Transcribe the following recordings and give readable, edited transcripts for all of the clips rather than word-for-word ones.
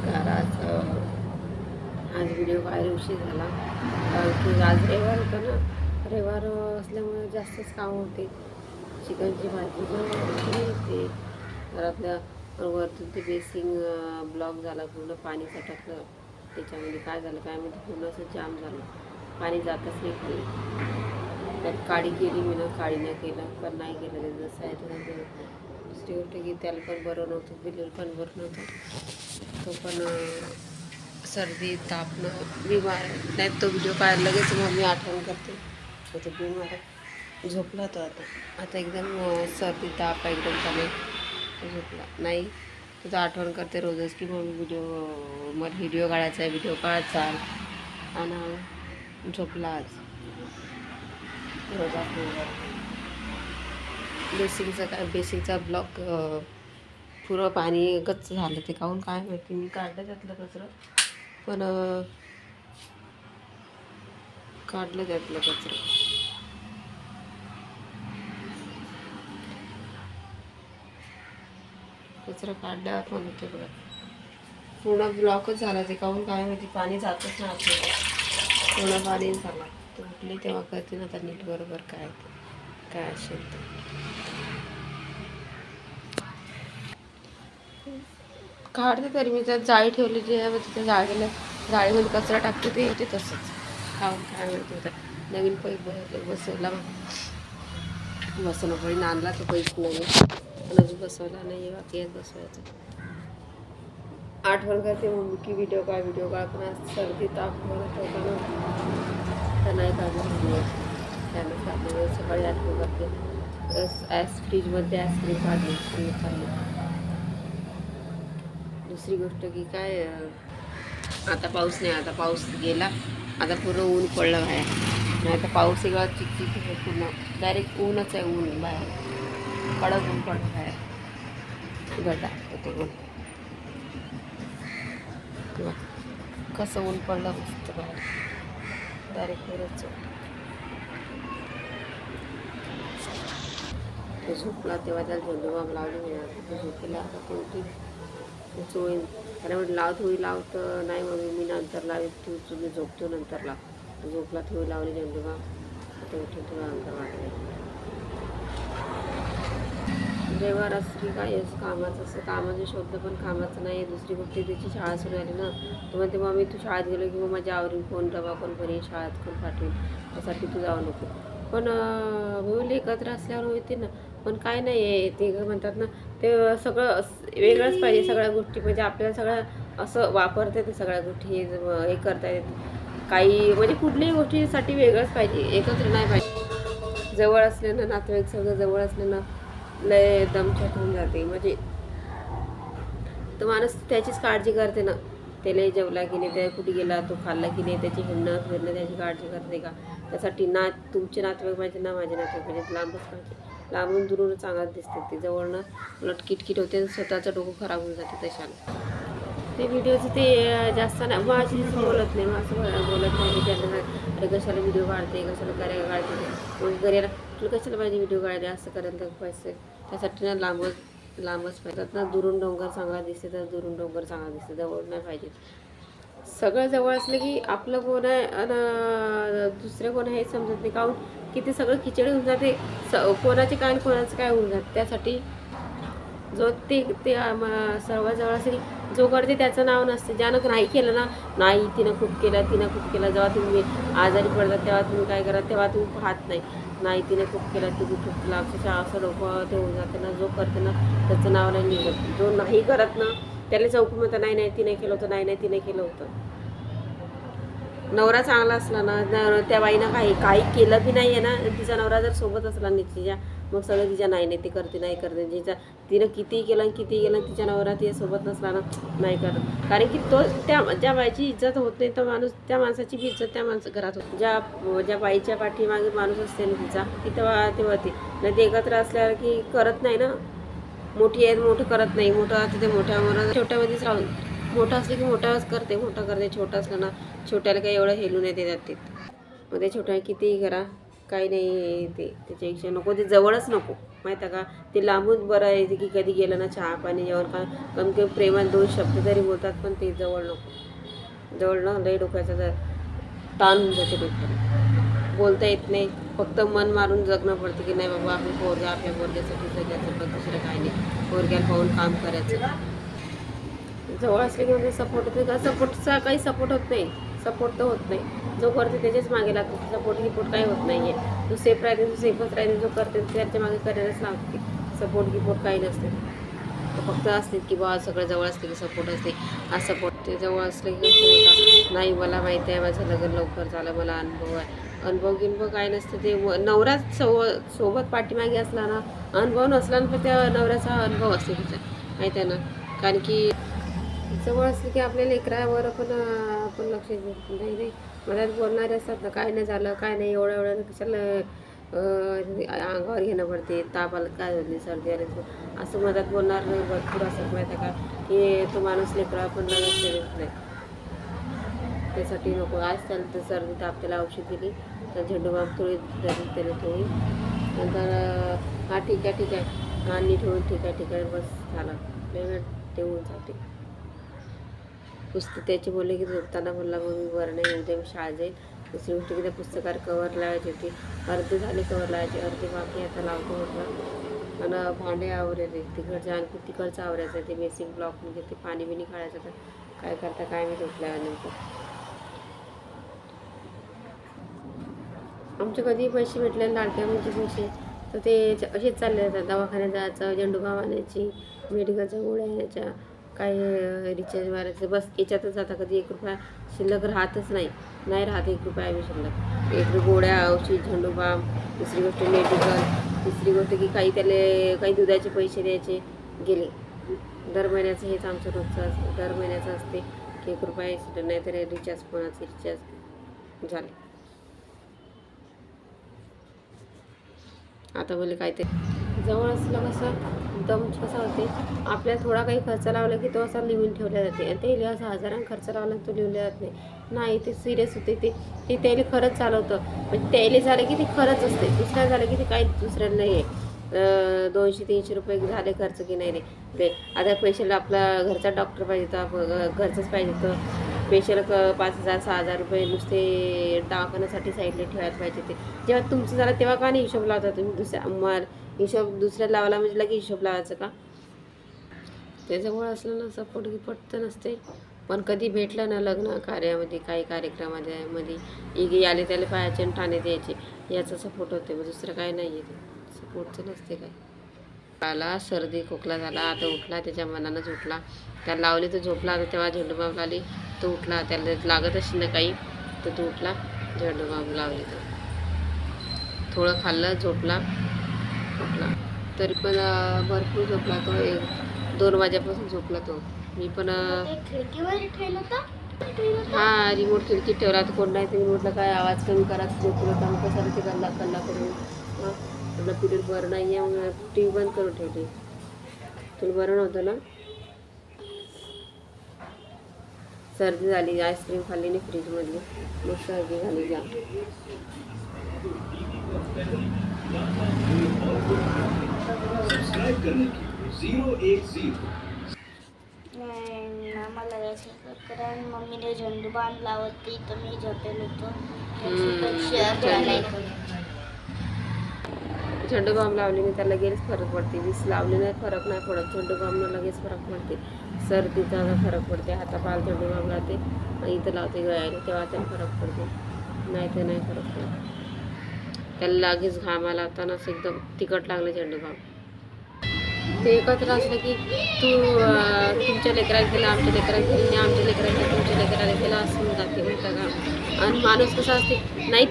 नमस्कार. आज व्हिडिओ काय उशीर झाला की आज रविवार होता ना. रविवार असल्यामुळे जास्तच काम होते. चिकनची भाजी बनवते, घरातल्या वरतून ते बेसिंग ब्लॉक झाला, पूर्ण पाणी सटकलं त्याच्यामध्ये. काय झालं काय म्हणजे पूर्ण असं जाम झालं, पाणी जातच नाही खाली. त्यात काळी केली मी ना, काळी नाही केलं पण नाही केलं ते जसं आहे तसं. दुसरी गोष्ट की त्याला पण बरं नव्हतं, बिलकुल पण बरं नव्हतं. तो पण सर्दी तापणं बिमार नाही. तो व्हिडिओ पाहायला लगेच मग मी आठवण करते तो तो बिमार झोपला. तो आता एकदम सर्दी ताप एकदम कमी झोपला नाही. तुझं आठवण करते रोजच की मग व्हिडिओ काढायचा आहे, व्हिडिओ काढायचा आणि झोपला आज. रोज बेसिंगचा ब्लॉक पुरं पाणी गच्च झालं. ते काहून काय माहिती. मी काढलं त्यातलं कचरं, पण काढलं त्यातलं कचरा काढल्यावर पण होते बघा, पूर्ण ब्लॉकच झाला. ते काहून काय माहिती, पाणी जातच नाही आपल्याला, पूर्ण पाणी झाला. तो उठली तेव्हा करते ना आता नीट बरोबर काय ते काय असेल ते. काढते तरी मी त्यात जाळी ठेवली जी आहे, तिथे जाळीमध्ये कचरा टाकते ते येते तसंच. खाऊन काय माहिती होतं. नवीन पैप बसवला, बसवणं पडीन आणला तो पैप नवीन, पण अजून बसवला नाही. बाकी आहे बसवायचं. आठवण करते मग की व्हिडिओ काढ पण आज सर्दी ताप म्हणत होता ना, तर नाही काढलं. त्यानं काढलं. सकाळी आठवण करते. फ्रीजमध्ये आईस्क्रीम काढली. दुसरी गोष्ट की काय, आता पाऊस नाही. आता पाऊस गेला, आता पूर्ण ऊन पडलं बाहेर. नाही तर पाऊस सगळा चिकचिक आहे पूर्ण, डायरेक्ट ऊनच आहे. ऊन बाहेर कडक ऊन पडलं बाहेर. गटा होते ऊन किंवा कसं ऊन पडलं मस्त बाहेर, डायरेक्ट वरच. तो झोपला तेव्हा त्याला झेंडूबाम लावली मिळाली. तो झोपेला आता तो चोळीन. त्याला म्हटलं लाव तर नाही मग मी नंतर लावेल, तुम्ही झोपतो नंतर लाव. झोपला थोडी लावली झेंडूबाम. आता उठून थोडं अंतर वाटलं. रविवार असं की काय कामाचं, असं कामाचे शब्द पण कामाचं नाही. दुसरी गोष्ट त्याची शाळा सुरू झाली ना, तर म्हणते मग मी तू शाळेत गेलो की मग माझ्या आवरीन कोण, डबा कोण भरेल, शाळेत कोण पाठवेल, त्यासाठी तू जाऊ नको. पण मुली एकत्र असल्यावर होते ना. पण काय नाही आहे ते म्हणतात ना, ते सगळं वेगळंच पाहिजे. सगळ्या गोष्टी म्हणजे आपल्याला सगळं असं वापरता येते, सगळ्या गोष्टी हे करता येते. काही म्हणजे कुठल्याही गोष्टीसाठी वेगळंच पाहिजे, एकत्र नाही पाहिजे. जवळ असल्यानं नातेवाईक सगळं जवळ असल्यानं लय दमछट होऊन जाते. म्हणजे तो माणूस त्याचीच काळजी करते ना. त्याला जेवला की नाही, त्या कुठे गेला, तो खाल्ला की नाही, त्याची हिंडणं फिरणं त्याची काळजी करते का. त्यासाठी ना तुमचे नातेवाईक पाहिजे ना माझे नातेवाईक पाहिजे, लांबच पाहिजे. लांबून दुरून चांगलाच दिसते ते, जवळनं उलट किटकिट होते आणि स्वतःचं डोकं खराब होऊन जाते तशाला. ते व्हिडिओचं ते जास्त नाही माझी बोलत नाही, मग असं बोलत नाही त्यांना. अरे कशाला व्हिडिओ काढते, कशाला करायला काढते, मग घराला तुला कशाला पाहिजे व्हिडिओ काढायला, असं करायला तर पैसे. त्यासाठी ना लांबच पाहिजे ना. दुरून डोंगर चांगला दिसते तर दुरून डोंगर चांगला दिसते, जवळ नाही पाहिजे. सगळं जवळ असलं की आपलं कोण आहे आणि दुसरं कोण आहे हे समजत नाही. काहून की ते सगळं खिचडी होऊन जाते. कोणाचे काय आणि कोणाचं काय होऊन जाते. त्यासाठी जो ते सर्व जवळ असेल, जो करते त्याचं नाव नसते. ज्यानं नाही केलं ना, नाही तिनं खूप केलं, जेव्हा तुम्ही आजारी पडतात तेव्हा तुम्ही काय करा, तेव्हा तुम्ही पाहत नाही तिने खूप केला, तिने खूप केला, अक्षरशः असं डोकं ते होऊन जाते ना. जो करते ना त्याचं नाव नाही निघत. जो नाही करत ना त्याला चौकून म्हणतं नाही तिने केलं होतं, नाही तिने केलं होतं. नवरा चांगला असला ना, त्या बाईनं काही केलं बी नाही आहे ना, तिचा नवरा जर सोबत असला नाही तिच्या, मग सगळं तिच्या नाही ते करते नाही करते. तिनं कितीही केलं तिच्या नवरा तिच्या सोबत नसला ना, नाही करत. कारण की तो ज्या बाईची इज्जत होत नाही, तो माणूस त्या माणसाची बी इज्जत त्या घरात होते. ज्या बाईच्या पाठीमागे माणूस असते ना तिचा, ती तेव्हा ती नाही. ते एकत्र असल्यावर की करत नाही ना. मोठी आहे मोठं करत नाही, मोठं आता ते मोठ्यावर छोट्यामध्येच राहून. मोठं असलं की मोठं करते. छोटं असलं ना, छोट्याला काही एवढं हेलून येते त्यात. मग ते छोट्या कितीही करा काही नाही ते त्याच्यापेक्षा नको ते जवळच नको माहीत आहे का. ते लांबून बरं आहे की कधी गेलं ना चहा पाणी जेवण का कमी कमी प्रेमात 2 शब्द तरी बोलतात, पण ते जवळ नको. जवळ ना लई डोक्याचा जर ताण होऊन जाते डोक्याला. बोलता येत नाही, फक्त मन मारून जगणं पडतं की नाही बाबा आपण पोरगा आपल्या पोरग्यासाठी जगायचं, पण दुसरं काही नाही. पोरग्याला पाहून काम करायचं. जवळ असले की म्हणजे सपोर्ट होते का, सपोर्टचा काही सपोर्ट होत नाही. सपोर्ट तर होत नाही. जो करते त्याच्याच मागे लागतो. सपोर्ट गिपोर्ट काही होत नाही आहे. जो सेफ राहते तो सेफच राहते, जो करते त्याच्या मागे करायलाच लागते. सपोर्ट गिपोर्ट काही नसते. फक्त असते की बा सगळं जवळ असते की सपोर्ट असते. हा सपोर्ट ते जवळ असले की होता. नाही मला माहिती आहे माझं लग्न लवकर झालं, मला अनुभव आहे. अनुभव गिनुभव काय नसतं ते नवरा सोबत पाठीमागे असला ना, अनुभव नसला ना, पण त्या नवऱ्याचा अनुभव असते तिचा माहिती आहे ना. कारण की जवळ असलं की आपल्या लेकरावर पण आपण लक्ष देत नाही. नाही मनात बोलणारे असतात ना, काय नाही झालं काय नाही एवढं एवढं कशाला अंगावर घेणं पडते. ताप आलं काय झाली, सर्दी आली असं मधात बोलणार भरपूर असतात माहिती आहे का, की तो माणूस लेकरा पण लक्ष देत नाही. त्यासाठी नको. आज त्याला तर सर्दी ताप त्याला औषध दिली, तर झेंडू बाम थोडी त्याला थोडी नंतर हा ठीक आहे ठीक आहे हा नीट होऊन ठीक आहे ठीक आहे बस झालं. वेळ ते होऊन जाते. पुस्तक त्याची बोलले की झोपताना बोलला मग मी बरं नाही उद्या मी शाळेत जाईल. दुसरी गोष्ट की त्या पुस्तकावर कवर लावायची होती, अर्धे झाले कवर लावायचे, अर्धे बाकी आता लावतो म्हटलं. आणि भांडे आवरायचे तिकडचं आणखी तिकडचं आवरायचं, ते बेसिक ब्लॉक म्हणजे ते पाणी बिणी काढायचं. तर काय करता काय मी झोपल्यानंतर आमचे कधी पैसे भेटले लाडक्या म्हणजे पैसे तर ते असेच चालले जातात. दवाखान्यात जायचं, झेंडूबाम आणायची, मेडिकलच्या गोळ्या आणायच्या, काय रिचार्ज मारायचं, बस याच्यातच जाता. कधी 1 रुपया शिल्लक राहतच नाही. नाही राहत 1 रुपया बी शिल्लक. 1 गोळ्या औषध झेंडूबाम, दुसरी गोष्ट मेडिकल, तिसरी गोष्ट की काही त्याला काही दुधाचे पैसे द्यायचे गेले. दर महिन्याचं हेच आमचं रोजचं असतं. दर महिन्याचं असते की 1 रुपया शिल्लक नाही तर रिचार्ज फोनाचे रिचार्ज झाले. आता बोलले काय ते जवळ असलं कसं दम कसा होते. आपल्याला थोडा काही खर्च लावला की तो असा लिहून ठेवला जाते, आणि ते असं हजारांनी खर्च लावला तो लिहिला जात नाही. ते सिरियस होते. ते त्याला खरंच चालवतं, म्हणजे त्याला झालं की ते खरंच असते, दुसऱ्या झालं की ते काही दुसऱ्याला नाही आहे. 200-300 रुपये झाले खर्च की नाही रे आता पैशाला आपला घरचा डॉक्टर पाहिजे तर घरचंच पाहिजे तर पेशल 5,000-6,000 रुपये नुसते दवाखान्यासाठी साईडला ठेवायला पाहिजे. ते जेव्हा तुमचं झालं तेव्हा का नाही हिशोब लावता तुम्ही? हिशोब दुसऱ्या लावला म्हणजे लगे हिशोब लावायचं का? त्याच्यामुळे असलं ना सपोर्ट गिपोर्ट तर नसते. पण कधी भेटलं ना लग्न कार्यामध्ये काही कार्यक्रमामध्ये आले त्याला पायाचे आणि ठाणे द्यायचे, याचा सपोर्ट होते. मग दुसरं काय नाही आहे, ते सपोर्टचं नसते काय. आला सर्दी खोकला झाला, आता उठला त्याच्या मनानंच उठला. त्याला लावली तर झोपला. आता तेव्हा झेंडूबाम लावली तो उठला. त्याला लागत असेल ना काही तर तो उठला. झेंडूबाम लावली तर थोडं खाल्लं झोपला उठला. तरी पण भरपूर झोपला तो. 1-2 वाजेपासून झोपला तो. मी पण हां रिमोट खिडकीत ठेवला. तर कोण नाही तर मी म्हटलं काय आवाज कमी करा झोपलं होता मग कसं ते कल्ला करून आपलं पिरियड बरं नाही आहे मग टी व्ही बंद करून ठेवली. तुला बरं नव्हतं ना, सर्दी झाली, आईस्क्रीम खाल्ली नाही फ्रीजमधली, मग सर्दी झाली जा. मला कारण मम्मीने झेंडूबाम लावती तर मी झोपेल होतो. झेंडूबाम लावलीने त्याला लगेच फरक पडते. वीस लावली नाही फरक नाही पडत. झेंडूबामनं लगेच फरक पडते. सर्दीचा फरक पडते. हातापाल झेंडूबाम लावते, इथं लावते गळ्याला, तेव्हा त्याला फरक पडते. नाही तर नाही फरक पडत. त्याला लगेच घामा लावतानाच एकदम तिखट लागलं झेंडूबाम. ते एकत्र असलं की तुमच्या लेकराला केलं, आमच्या लेकराला केलं, आमच्या लेकराला तुमच्या लेकराला केलं असं जाते म्हणता का. आणि माणूस कसा असते नाही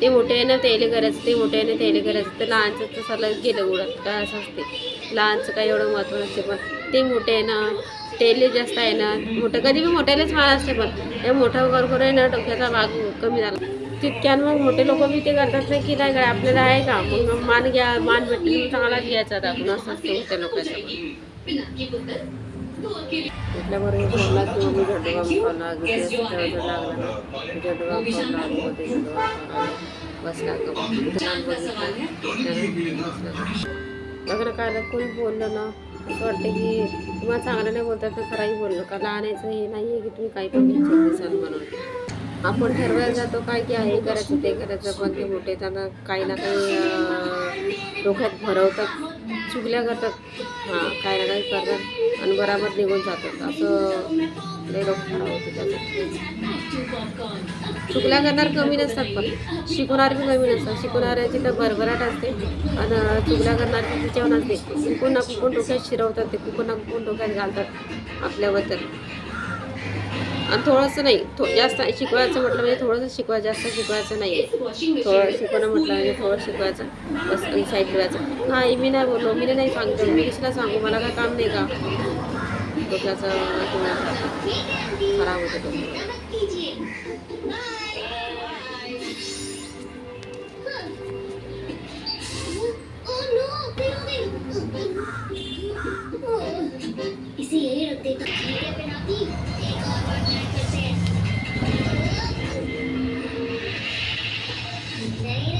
ते मोठे आहे ना त्याला करायचं, ते मोठे आहे ना त्याला करायचं, तर लहानचं तर सगळं गेलं उडत काय असं असते. लहानचं काय एवढं महत्त्व नसते, पण ते मोठे आहे ना त्याला जास्त आहे ना. मोठं कधी बी मोठ्यालाच मान असते, पण हे मोठं बरोबर आहे ना डोक्याचा भाग कमी झाला तितक्यानं मग मोठे लोक बी ते करतात नाही की नाही काय आपल्याला आहे का मग मान घ्या, मान भेटून चांगला घ्यायचा दाखवून असं असतं मोठ्या लोकांचं. उठल्याबरोबर बोलला की मम्मी झंडूबाम खाणार लागला ना झंडूबाम खाऊन लागू होते झंडूबाम खाणार बसला का लग्न कायला कोणी बोललं ना असं वाटतं की तुम्हाला चांगलं नाही बोलतात तर खराही बोललं का लहानाचं हे नाही आहे की तुम्ही काही पण दिसाल म्हणून आपण ठरवायला जातो काय की हे करायचं ते करायचं पण ते मोठे त्यांना काही ना काही डोक्यात भरवतात चुगल्या करतात हां काही ना काही करतात आणि बराबर निघून जातात असं लई डोकं खराब होतं त्याचं चुगल्या करणार कमी नसतात पण शिकवणारे बी कमी नसतात शिकवणाऱ्याची तर भरभराट असते आणि चुगल्या करणारी तिच्यावर नसते कुकून ना कुकून डोक्यात शिरवतात ते कुकून ना कुकून डोक्यात घालतात आपल्याबद्दल आणि थोडंसं नाही जास्त शिकवायचं म्हटलं म्हणजे थोडंसं शिकवायचं जास्त शिकवायचं नाही आहे थोडं शिकवणं म्हटलं म्हणजे थोडं शिकवायचं बस आणि साईड ठेवायचं नाही मी नाही बोललो मी नाही सांगतो मी कशाला सांगू मला काय काम नाही का डोक्याचं खराब होतं डोकं इसे यही रख देता पे नाती एक और बार ट्राई करते हैं नहीं